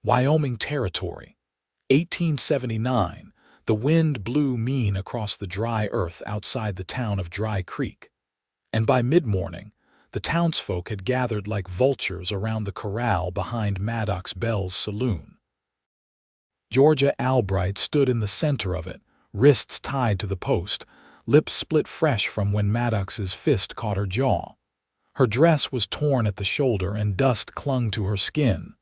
Wyoming Territory. 1879. The wind blew mean across the dry earth outside the town of Dry Creek, and by mid-morning, the townsfolk had gathered like vultures around the corral behind Maddox Bell's saloon. Georgia Albright stood in the center of it, wrists tied to the post, lips split fresh from when Maddox's fist caught her jaw. Her dress was torn at the shoulder and dust clung to her skin.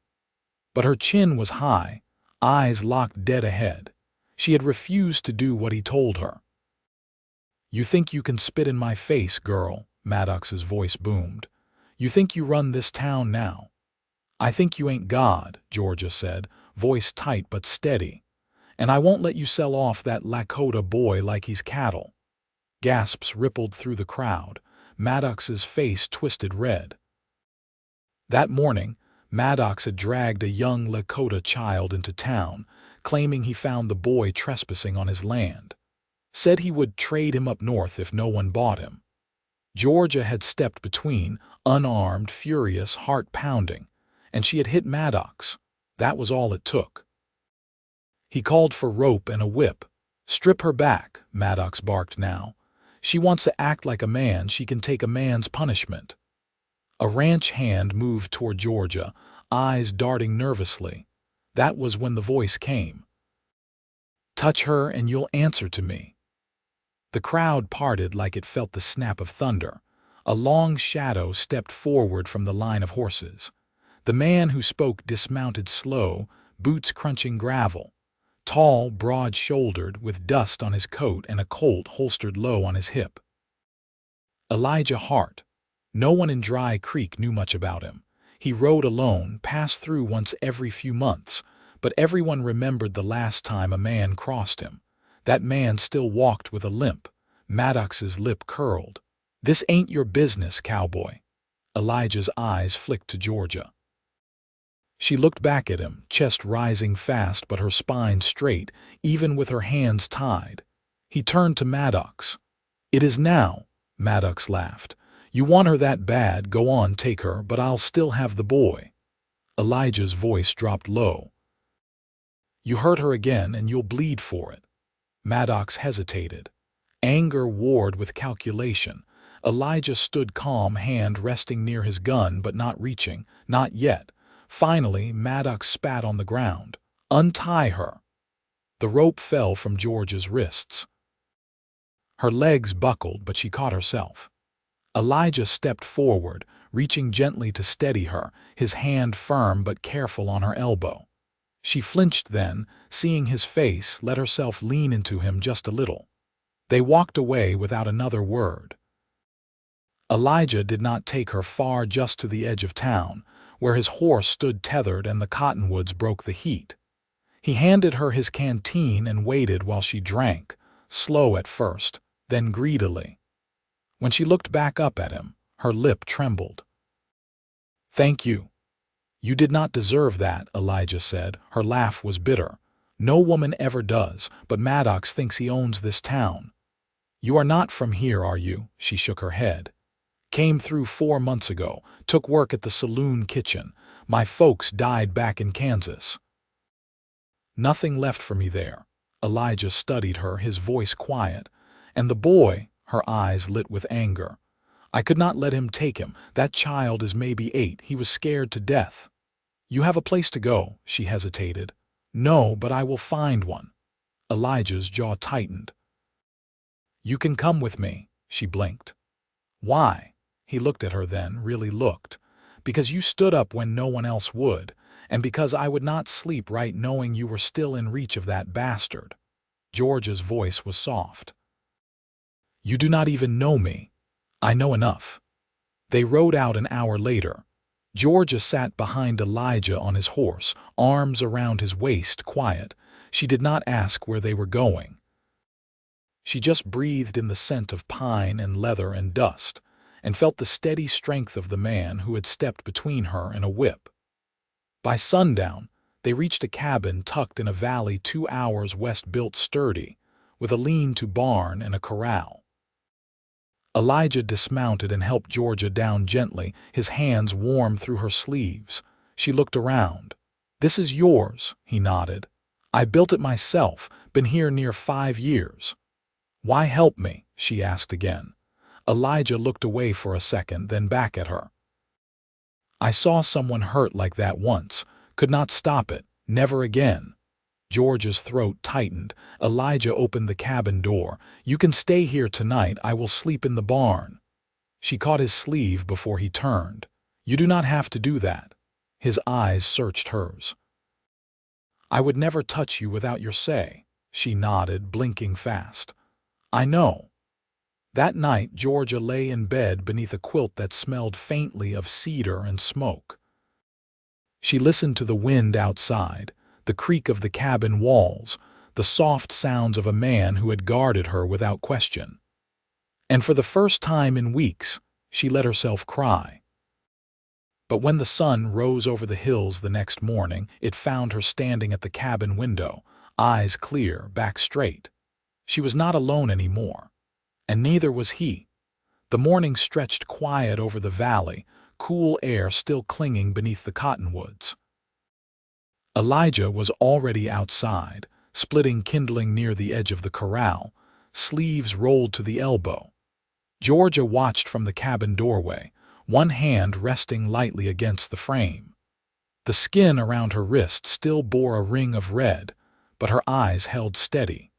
But her chin was high, eyes locked dead ahead. She had refused to do what he told her. "You think you can spit in my face, girl," Maddox's voice boomed. "You think you run this town now?" "I think you ain't God," Georgia said, voice tight but steady. "And I won't let you sell off that Lakota boy like he's cattle." Gasps rippled through the crowd. Maddox's face twisted red. That morning, Maddox had dragged a young Lakota child into town, claiming he found the boy trespassing on his land. Said he would trade him up north if no one bought him. Georgia had stepped between, unarmed, furious, heart pounding, and she had hit Maddox. That was all it took. He called for rope and a whip. "Strip her back," Maddox barked now. "She wants to act like a man. She can take a man's punishment." A ranch hand moved toward Georgia, eyes darting nervously. That was when the voice came. "Touch her and you'll answer to me." The crowd parted like it felt the snap of thunder. A long shadow stepped forward from the line of horses. The man who spoke dismounted slow, boots crunching gravel. Tall, broad-shouldered, with dust on his coat and a Colt holstered low on his hip. Elijah Hart. No one in Dry Creek knew much about him. He rode alone, passed through once every few months, but everyone remembered the last time a man crossed him. That man still walked with a limp. Maddox's lip curled. "This ain't your business, cowboy." Elijah's eyes flicked to Georgia. She looked back at him, chest rising fast but her spine straight, even with her hands tied. He turned to Maddox. "It is now," Maddox laughed. "You want her that bad, go on, take her, but I'll still have the boy." Elijah's voice dropped low. "You hurt her again and you'll bleed for it." Maddox hesitated. Anger warred with calculation. Elijah stood calm, hand resting near his gun but not reaching. Not yet. Finally, Maddox spat on the ground. "Untie her." The rope fell from Georgia's wrists. Her legs buckled, but she caught herself. Elijah stepped forward, reaching gently to steady her, his hand firm but careful on her elbow. She flinched then, seeing his face, let herself lean into him just a little. They walked away without another word. Elijah did not take her far, just to the edge of town, where his horse stood tethered and the cottonwoods broke the heat. He handed her his canteen and waited while she drank, slow at first, then greedily. When she looked back up at him, her lip trembled. "Thank you." "You did not deserve that," Elijah said. Her laugh was bitter. "No woman ever does, but Maddox thinks he owns this town." "You are not from here, are you?" She shook her head. "Came through 4 months ago, took work at the saloon kitchen. My folks died back in Kansas." "Nothing left for me there." Elijah studied her, his voice quiet. "And the boy," her eyes lit with anger. "I could not let him take him. That child is maybe 8. He was scared to death." "You have a place to go," she hesitated. "No, but I will find one." Elijah's jaw tightened. "You can come with me," she blinked. "Why?" He looked at her then, really looked. "Because you stood up when no one else would, and because I would not sleep right knowing you were still in reach of that bastard." Georgia's voice was soft. "You do not even know me." "I know enough." They rode out an hour later. Georgia sat behind Elijah on his horse, arms around his waist, quiet. She did not ask where they were going. She just breathed in the scent of pine and leather and dust, and felt the steady strength of the man who had stepped between her and a whip. By sundown, they reached a cabin tucked in a valley 2 hours west, built sturdy, with a lean-to barn and a corral. Elijah dismounted and helped Georgia down gently, his hands warm through her sleeves. She looked around. "This is yours," he nodded. "I built it myself, been here near 5 years." "Why help me?" she asked again. Elijah looked away for a second, then back at her. "I saw someone hurt like that once. Could not stop it. Never again." George's throat tightened. Elijah opened the cabin door. "You can stay here tonight. I will sleep in the barn." She caught his sleeve before he turned. "You do not have to do that." His eyes searched hers. "I would never touch you without your say." She nodded, blinking fast. "I know." That night, Georgia lay in bed beneath a quilt that smelled faintly of cedar and smoke. She listened to the wind outside, the creak of the cabin walls, the soft sounds of a man who had guarded her without question. And for the first time in weeks, she let herself cry. But when the sun rose over the hills the next morning, it found her standing at the cabin window, eyes clear, back straight. She was not alone anymore. And neither was he. The morning stretched quiet over the valley, cool air still clinging beneath the cottonwoods. Elijah was already outside, splitting kindling near the edge of the corral, sleeves rolled to the elbow. Georgia watched from the cabin doorway, one hand resting lightly against the frame. The skin around her wrist still bore a ring of red, but her eyes held steady.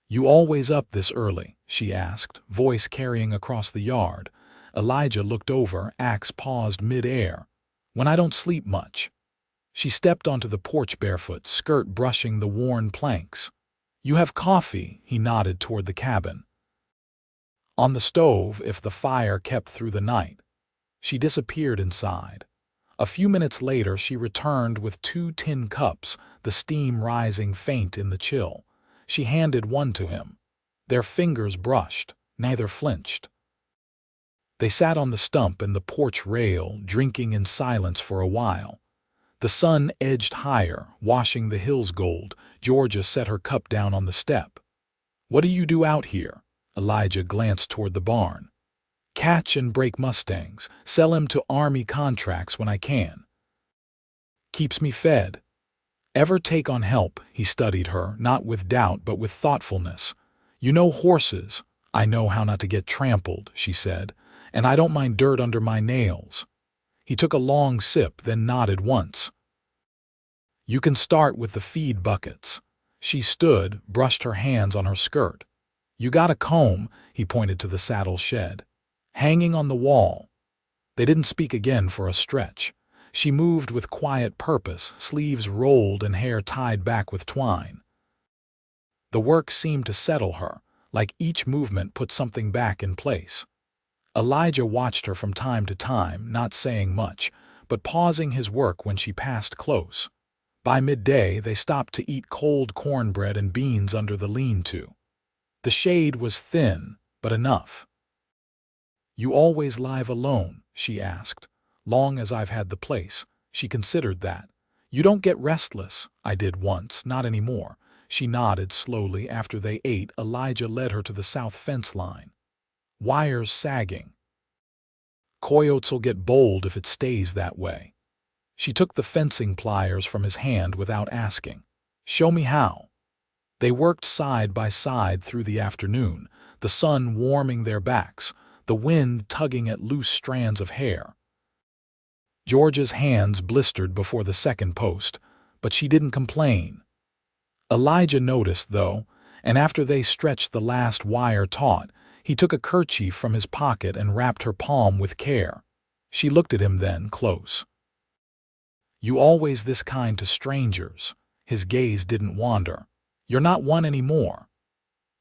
"You always up this early?" she asked, voice carrying across the yard. Elijah looked over, axe paused mid-air. "When I don't sleep much." She stepped onto the porch barefoot, skirt brushing the worn planks. "You have coffee," he nodded toward the cabin. "On the stove, if the fire kept through the night." She disappeared inside. A few minutes later she returned with 2 tin cups, the steam rising faint in the chill. She handed one to him. Their fingers brushed, neither flinched. They sat on the stump and the porch rail, drinking in silence for a while. The sun edged higher, washing the hills gold. Georgia set her cup down on the step. "What do you do out here?" Elijah glanced toward the barn. "Catch and break mustangs, sell him to army contracts when I can. Keeps me fed." "Ever take on help?" He studied her, not with doubt but with thoughtfulness. "You know horses." "I know how not to get trampled," she said, "and I don't mind dirt under my nails." He took a long sip, then nodded once. "You can start with the feed buckets." She stood, brushed her hands on her skirt. "You got a comb," he pointed to the saddle shed. "Hanging on the wall." They didn't speak again for a stretch. She moved with quiet purpose, sleeves rolled and hair tied back with twine. The work seemed to settle her, like each movement put something back in place. Elijah watched her from time to time, not saying much, but pausing his work when she passed close. By midday they stopped to eat cold cornbread and beans under the lean-to. The shade was thin, but enough. "You always live alone?" she asked. "Long as I've had the place." She considered that. "You don't get restless?" "I did once, not anymore." She nodded slowly. After they ate, Elijah led her to the south fence line. Wires sagging. "Coyotes'll get bold if it stays that way." She took the fencing pliers from his hand without asking. "Show me how." They worked side by side through the afternoon, the sun warming their backs, the wind tugging at loose strands of hair. Georgia's hands blistered before the second post, but she didn't complain. Elijah noticed, though, and after they stretched the last wire taut, he took a kerchief from his pocket and wrapped her palm with care. She looked at him then, close. "You always this kind to strangers?" His gaze didn't wander. "You're not one anymore."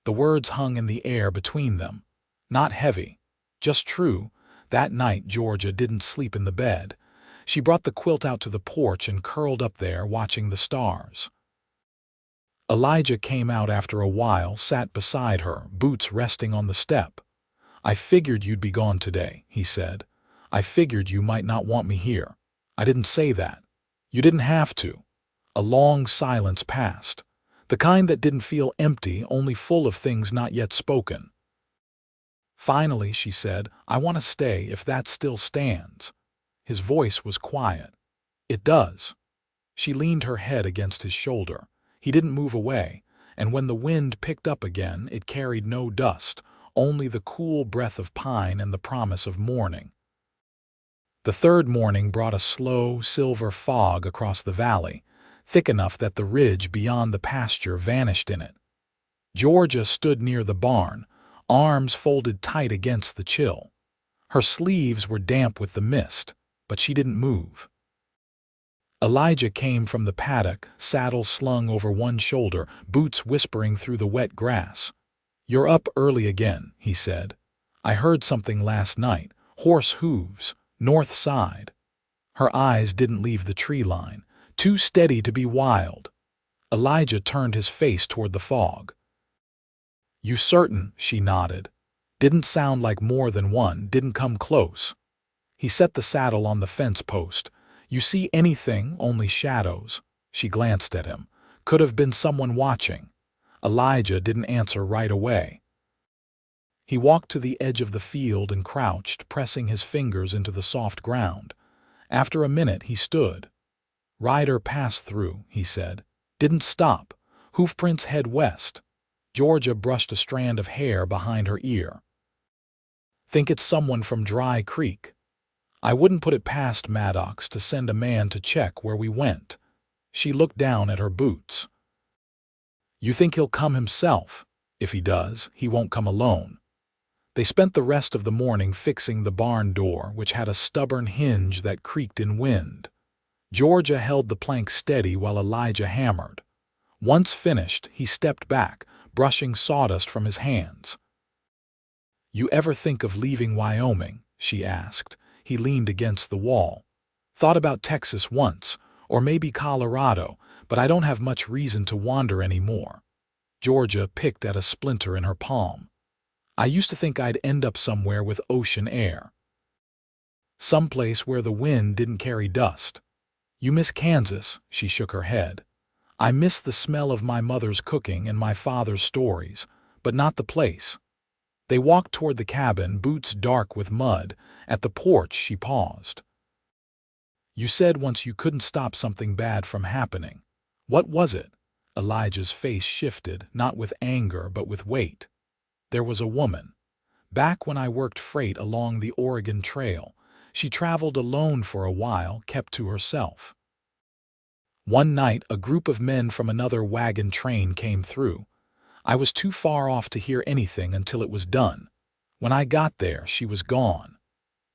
The words hung in the air between them. Not heavy, just true. That night Georgia didn't sleep in the bed. She brought the quilt out to the porch and curled up there, watching the stars. Elijah came out after a while, sat beside her, boots resting on the step. "I figured you'd be gone today," he said. "I figured you might not want me here." "I didn't say that." "You didn't have to." A long silence passed, the kind that didn't feel empty, only full of things not yet spoken. Finally, she said, "I want to stay if that still stands." His voice was quiet. "It does." She leaned her head against his shoulder. He didn't move away, and when the wind picked up again, it carried no dust, only the cool breath of pine and the promise of morning. The third morning brought a slow, silver fog across the valley, thick enough that the ridge beyond the pasture vanished in it. Georgia stood near the barn, arms folded tight against the chill. Her sleeves were damp with the mist, but she didn't move. Elijah came from the paddock, saddle slung over one shoulder, boots whispering through the wet grass. "You're up early again," he said. "I heard something last night. Horse hooves, north side." Her eyes didn't leave the tree line, too steady to be wild. Elijah turned his face toward the fog. "You certain?" She nodded. "Didn't sound like more than one, didn't come close." He set the saddle on the fence post. "You see anything?" "Only shadows." She glanced at him. "Could have been someone watching." Elijah didn't answer right away. He walked to the edge of the field and crouched, pressing his fingers into the soft ground. After a minute he stood. "Rider passed through," he said. "Didn't stop. Hoofprints head west." Georgia brushed a strand of hair behind her ear. "Think it's someone from Dry Creek." "I wouldn't put it past Maddox to send a man to check where we went." She looked down at her boots. "You think he'll come himself? If he does, he won't come alone." They spent the rest of the morning fixing the barn door, which had a stubborn hinge that creaked in wind. Georgia held the plank steady while Elijah hammered. Once finished, he stepped back, brushing sawdust from his hands. "You ever think of leaving Wyoming?" she asked. He leaned against the wall. "Thought about Texas once, or maybe Colorado, but I don't have much reason to wander anymore." Georgia picked at a splinter in her palm. "I used to think I'd end up somewhere with ocean air. Someplace where the wind didn't carry dust." "You miss Kansas?" She shook her head. "I miss the smell of my mother's cooking and my father's stories, but not the place." They walked toward the cabin, boots dark with mud. At the porch, she paused. "You said once you couldn't stop something bad from happening. What was it?" Elijah's face shifted, not with anger but with weight. "There was a woman. Back when I worked freight along the Oregon Trail, she traveled alone for a while, kept to herself. One night, a group of men from another wagon train came through. I was too far off to hear anything until it was done. When I got there, she was gone."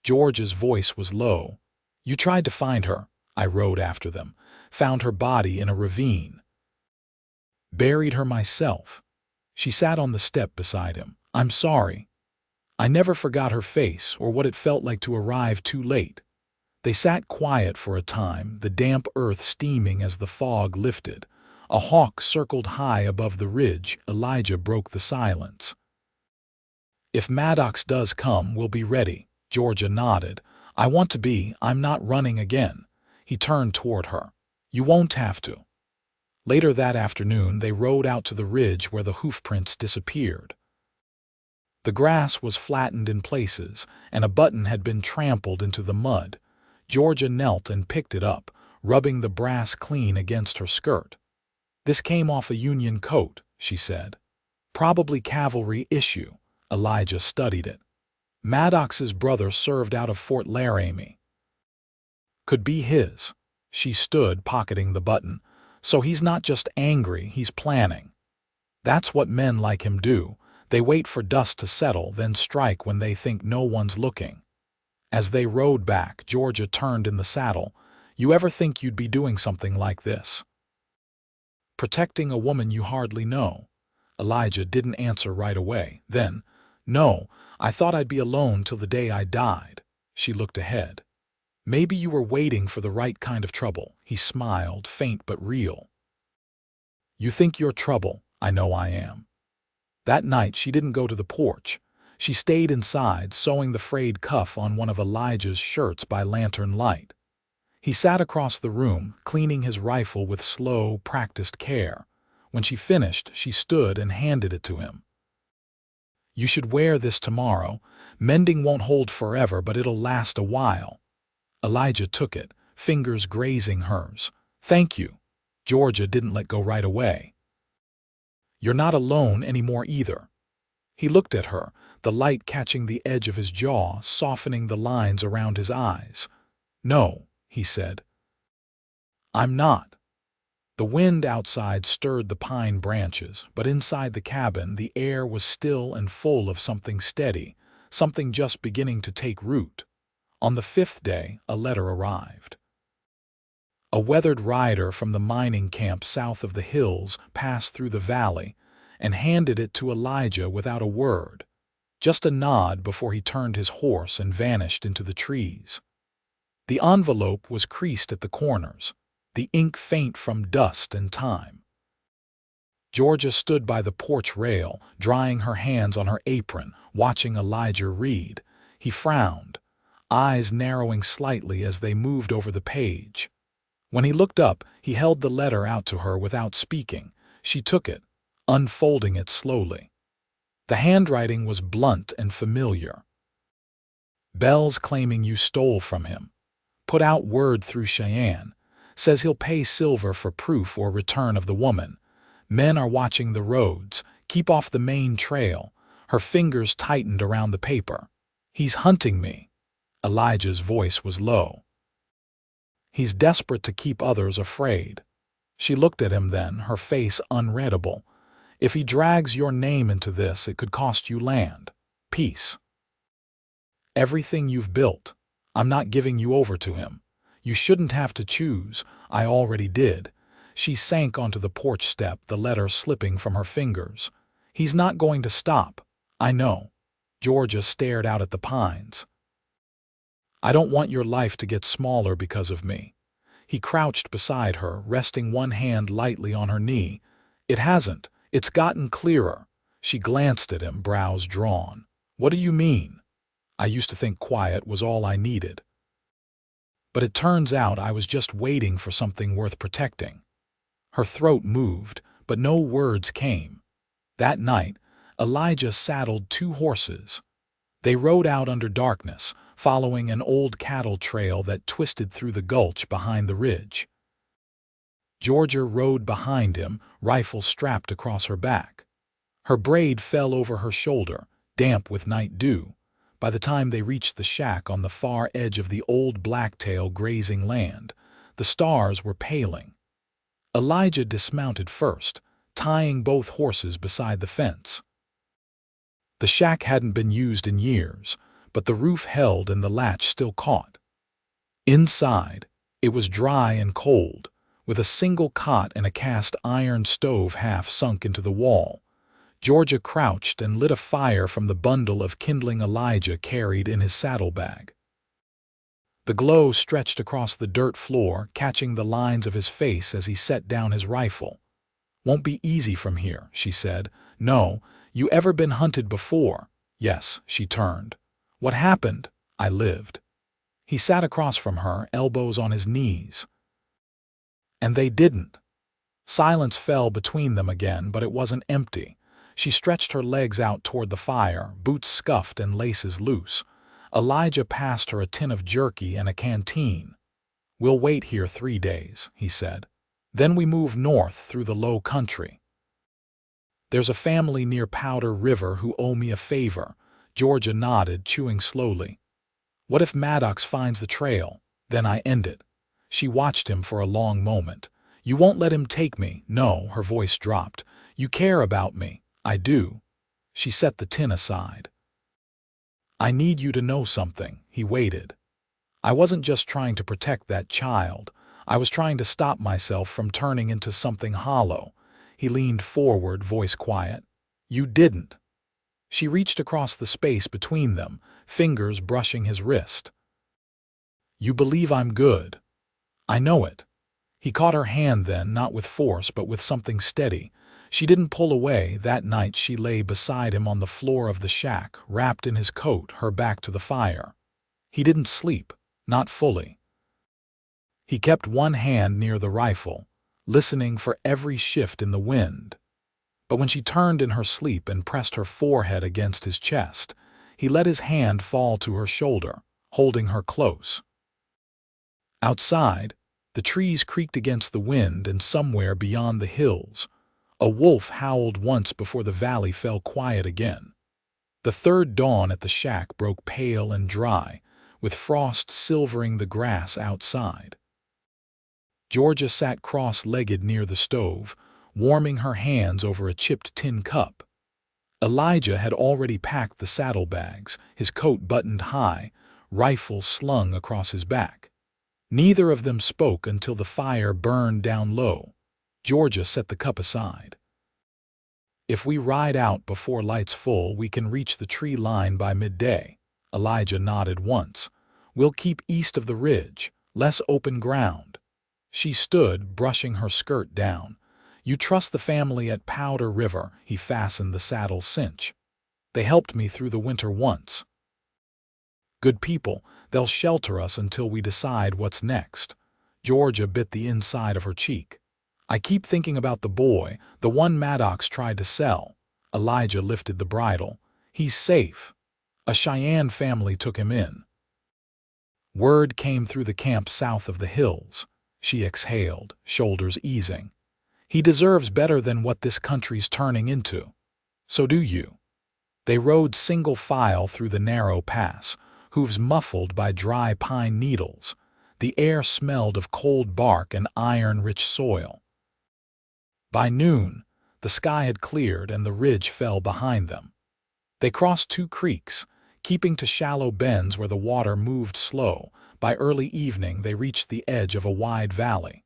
George's voice was low. "You tried to find her. I rode after them. Found her body in a ravine. Buried her myself." She sat on the step beside him. "I'm sorry." I never forgot her face or what it felt like to arrive too late. They sat quiet for a time, the damp earth steaming as the fog lifted. A hawk circled high above the ridge. Elijah broke the silence. "If Maddox does come, we'll be ready." Georgia nodded. "I want to be. I'm not running again." He turned toward her. "You won't have to." Later that afternoon, they rode out to the ridge where the hoofprints disappeared. The grass was flattened in places, and a button had been trampled into the mud. Georgia knelt and picked it up, rubbing the brass clean against her skirt. "This came off a Union coat," she said. "Probably cavalry issue." Elijah studied it. "Maddox's brother served out of Fort Laramie. Could be his." She stood, pocketing the button. "So he's not just angry, he's planning." "That's what men like him do. They wait for dust to settle, then strike when they think no one's looking." As they rode back, Georgia turned in the saddle. "You ever think you'd be doing something like this? Protecting a woman you hardly know?" Elijah didn't answer right away. Then, "No, I thought I'd be alone till the day I died." She looked ahead. "Maybe you were waiting for the right kind of trouble." He smiled, faint but real. "You think you're trouble? I know I am." That night she didn't go to the porch. She stayed inside, sewing the frayed cuff on one of Elijah's shirts by lantern light. He sat across the room, cleaning his rifle with slow, practiced care. When she finished, she stood and handed it to him. "You should wear this tomorrow. Mending won't hold forever, but it'll last a while." Elijah took it, fingers grazing hers. Thank you. Georgia didn't let go right away. You're not alone anymore either. He looked at her, the light catching the edge of his jaw, softening the lines around his eyes. No, he said. I'm not. The wind outside stirred the pine branches, but inside the cabin the air was still and full of something steady, something just beginning to take root. On the 5th day, a letter arrived. A weathered rider from the mining camp south of the hills passed through the valley and handed it to Elijah without a word, just a nod before he turned his horse and vanished into the trees. The envelope was creased at the corners, the ink faint from dust and time. Georgia stood by the porch rail, drying her hands on her apron, watching Elijah read. He frowned, eyes narrowing slightly as they moved over the page. When he looked up, he held the letter out to her without speaking. She took it, unfolding it slowly. The handwriting was blunt and familiar. Bell's claiming you stole from him. Put out word through Cheyenne. Says he'll pay silver for proof or return of the woman. Men are watching the roads. Keep off the main trail. Her fingers tightened around the paper. He's hunting me. Elijah's voice was low. He's desperate to keep others afraid. She looked at him then, her face unreadable. If he drags your name into this, it could cost you land, peace. Everything you've built. I'm not giving you over to him. You shouldn't have to choose. I already did. She sank onto the porch step, the letter slipping from her fingers. He's not going to stop. I know. Georgia stared out at the pines. I don't want your life to get smaller because of me. He crouched beside her, resting one hand lightly on her knee. It hasn't. It's gotten clearer. She glanced at him, brows drawn. What do you mean? I used to think quiet was all I needed. But it turns out I was just waiting for something worth protecting. Her throat moved, but no words came. That night, Elijah saddled 2 horses. They rode out under darkness, following an old cattle trail that twisted through the gulch behind the ridge. Georgia rode behind him, rifle strapped across her back. Her braid fell over her shoulder, damp with night dew. By the time they reached the shack on the far edge of the old blacktail grazing land, the stars were paling. Elijah dismounted first, tying both horses beside the fence. The shack hadn't been used in years, but the roof held and the latch still caught. Inside, it was dry and cold, with a single cot and a cast iron stove half sunk into the wall. Georgia crouched and lit a fire from the bundle of kindling Elijah carried in his saddlebag. The glow stretched across the dirt floor, catching the lines of his face as he set down his rifle. Won't be easy from here, she said. No, you ever been hunted before? Yes, she turned. What happened? I lived. He sat across from her, elbows on his knees. And they didn't. Silence fell between them again, but it wasn't empty. She stretched her legs out toward the fire, boots scuffed and laces loose. Elijah passed her a tin of jerky and a canteen. We'll wait here 3 days, he said. Then we move north through the low country. There's a family near Powder River who owe me a favor. Georgia nodded, chewing slowly. What if Maddox finds the trail? Then I end it. She watched him for a long moment. You won't let him take me? No, her voice dropped. You care about me. I do. She set the tin aside. I need you to know something. He waited. I wasn't just trying to protect that child. I was trying to stop myself from turning into something hollow. He leaned forward, voice quiet. You didn't. She reached across the space between them, fingers brushing his wrist. You believe I'm good. I know it. He caught her hand then, not with force, but with something steady. She didn't pull away. That night she lay beside him on the floor of the shack, wrapped in his coat, her back to the fire. He didn't sleep, not fully. He kept one hand near the rifle, listening for every shift in the wind. But when she turned in her sleep and pressed her forehead against his chest, he let his hand fall to her shoulder, holding her close. Outside, The trees creaked against the wind, and somewhere beyond the hills, a wolf howled once before the valley fell quiet again. The third dawn at the shack broke pale and dry, with frost silvering the grass outside. Georgia sat cross-legged near the stove, warming her hands over a chipped tin cup. Elijah had already packed the saddlebags, his coat buttoned high, rifle slung across his back. Neither of them spoke until the fire burned down low. Georgia set the cup aside. "If we ride out before light's full, we can reach the tree line by midday." Elijah nodded once. "We'll keep east of the ridge, less open ground." She stood, brushing her skirt down. "You trust the family at Powder River." He fastened the saddle cinch. "They helped me through the winter once. Good people, they'll shelter us until we decide what's next." Georgia bit the inside of her cheek. "I keep thinking about the boy, the one Maddox tried to sell." Elijah lifted the bridle. "He's safe. A Cheyenne family took him in." Word came through the camp south of the hills. She exhaled, shoulders easing. "He deserves better than what this country's turning into." "So do you." They rode single file through the narrow pass, hooves muffled by dry pine needles. The air smelled of cold bark and iron-rich soil. By noon, the sky had cleared and the ridge fell behind them. They crossed two creeks, keeping to shallow bends where the water moved slow. By early evening, they reached the edge of a wide valley.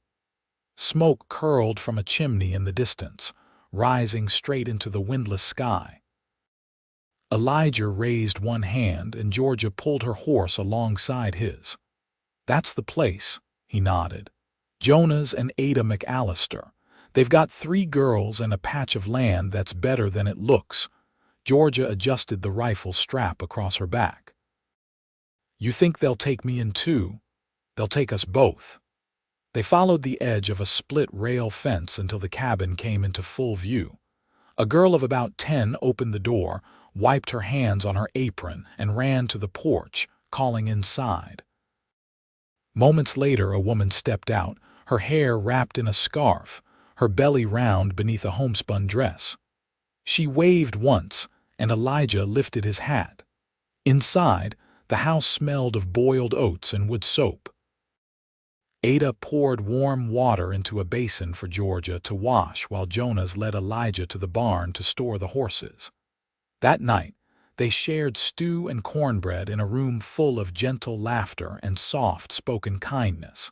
Smoke curled from a chimney in the distance, rising straight into the windless sky. Elijah raised one hand and Georgia pulled her horse alongside his. "That's the place," he nodded. "Jonah's and Ada McAllister. They've got 3 girls and a patch of land that's better than it looks." Georgia adjusted the rifle strap across her back. "You think they'll take me in too?" "They'll take us both." They followed the edge of a split rail fence until the cabin came into full view. A girl of about 10 opened the door, wiped her hands on her apron, and ran to the porch, calling inside. Moments later, a woman stepped out, her hair wrapped in a scarf, her belly round beneath a homespun dress. She waved once, and Elijah lifted his hat. Inside, the house smelled of boiled oats and wood soap. Ada poured warm water into a basin for Georgia to wash while Jonas led Elijah to the barn to store the horses. That night, they shared stew and cornbread in a room full of gentle laughter and soft-spoken kindness.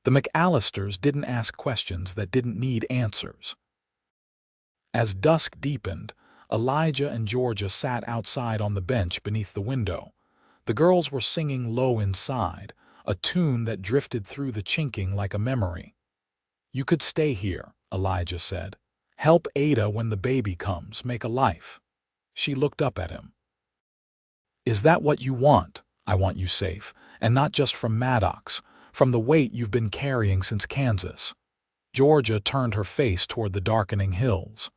The McAllisters didn't ask questions that didn't need answers. As dusk deepened, Elijah and Georgia sat outside on the bench beneath the window. The girls were singing low inside, a tune that drifted through the chinking like a memory. "You could stay here," Elijah said. "Help Ada when the baby comes, make a life." She looked up at him. "Is that what you want?" "I want you safe, and not just from Maddox, from the weight you've been carrying since Kansas." Georgia turned her face toward the darkening hills.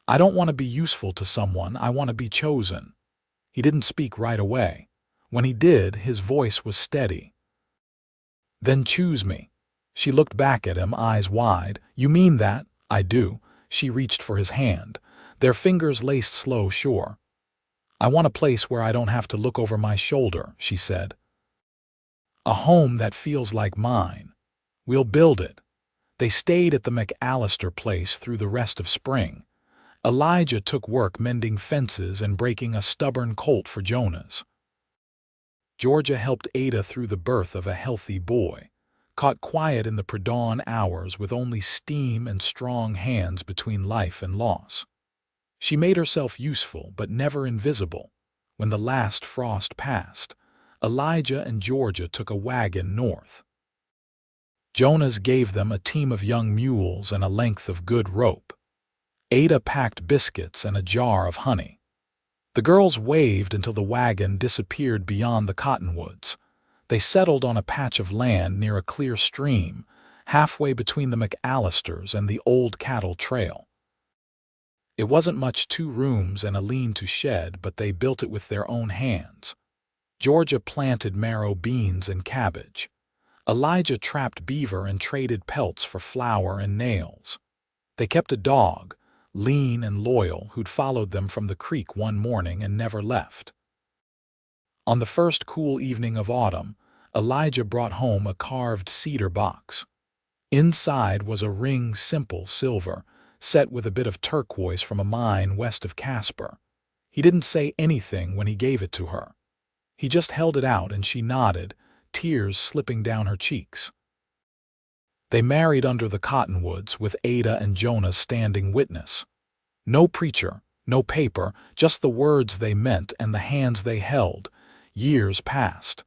"I don't want to be useful to someone, I want to be chosen." He didn't speak right away. When he did, his voice was steady. "Then choose me." She looked back at him, eyes wide. "You mean that?" "I do." She reached for his hand. Their fingers laced slow sure. "I want a place where I don't have to look over my shoulder," she said. "A home that feels like mine. We'll build it." They stayed at the McAllister place through the rest of spring. Elijah took work mending fences and breaking a stubborn colt for Jonas. Georgia helped Ada through the birth of a healthy boy, caught quiet in the pre-dawn hours with only steam and strong hands between life and loss. She made herself useful but never invisible. When the last frost passed, Elijah and Georgia took a wagon north. Jonas gave them a team of young mules and a length of good rope. Ada packed biscuits and a jar of honey. The girls waved until the wagon disappeared beyond the cottonwoods. They settled on a patch of land near a clear stream, halfway between the McAllisters and the old cattle trail. It wasn't much, 2 rooms and a lean-to shed, but they built it with their own hands. Georgia planted marrow beans and cabbage. Elijah trapped beaver and traded pelts for flour and nails. They kept a dog, lean and loyal, who'd followed them from the creek one morning and never left. On the first cool evening of autumn, Elijah brought home a carved cedar box. Inside was a ring, simple silver, set with a bit of turquoise from a mine west of Casper. He didn't say anything when he gave it to her. He just held it out and she nodded, tears slipping down her cheeks. They married under the cottonwoods, with Ada and Jonah standing witness. No preacher, no paper, just the words they meant and the hands they held. Years passed.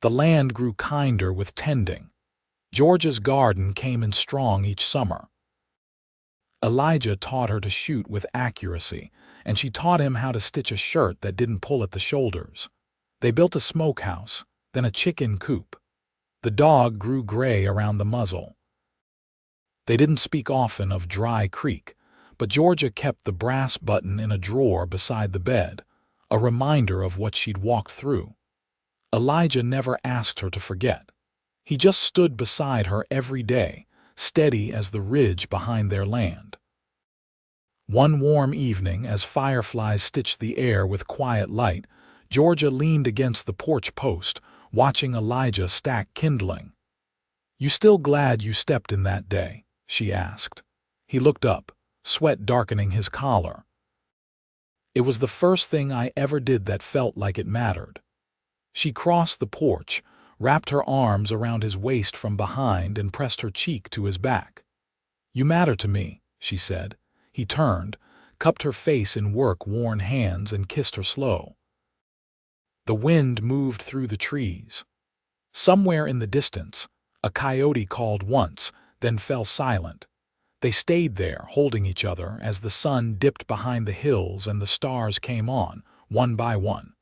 The land grew kinder with tending. Georgia's garden came in strong each summer. Elijah taught her to shoot with accuracy, and she taught him how to stitch a shirt that didn't pull at the shoulders. They built a smokehouse, then a chicken coop. The dog grew gray around the muzzle. They didn't speak often of Dry Creek, but Georgia kept the brass button in a drawer beside the bed, a reminder of what she'd walked through. Elijah never asked her to forget. He just stood beside her every day, steady as the ridge behind their land. One warm evening, as fireflies stitched the air with quiet light, Georgia leaned against the porch post, watching Elijah stack kindling. "You still glad you stepped in that day?" she asked. He looked up, sweat darkening his collar. "It was the first thing I ever did that felt like it mattered." She crossed the porch, wrapped her arms around his waist from behind and pressed her cheek to his back. "You matter to me," she said. He turned, cupped her face in work-worn hands and kissed her slow. The wind moved through the trees. Somewhere in the distance, a coyote called once, then fell silent. They stayed there, holding each other, as the sun dipped behind the hills and the stars came on, one by one.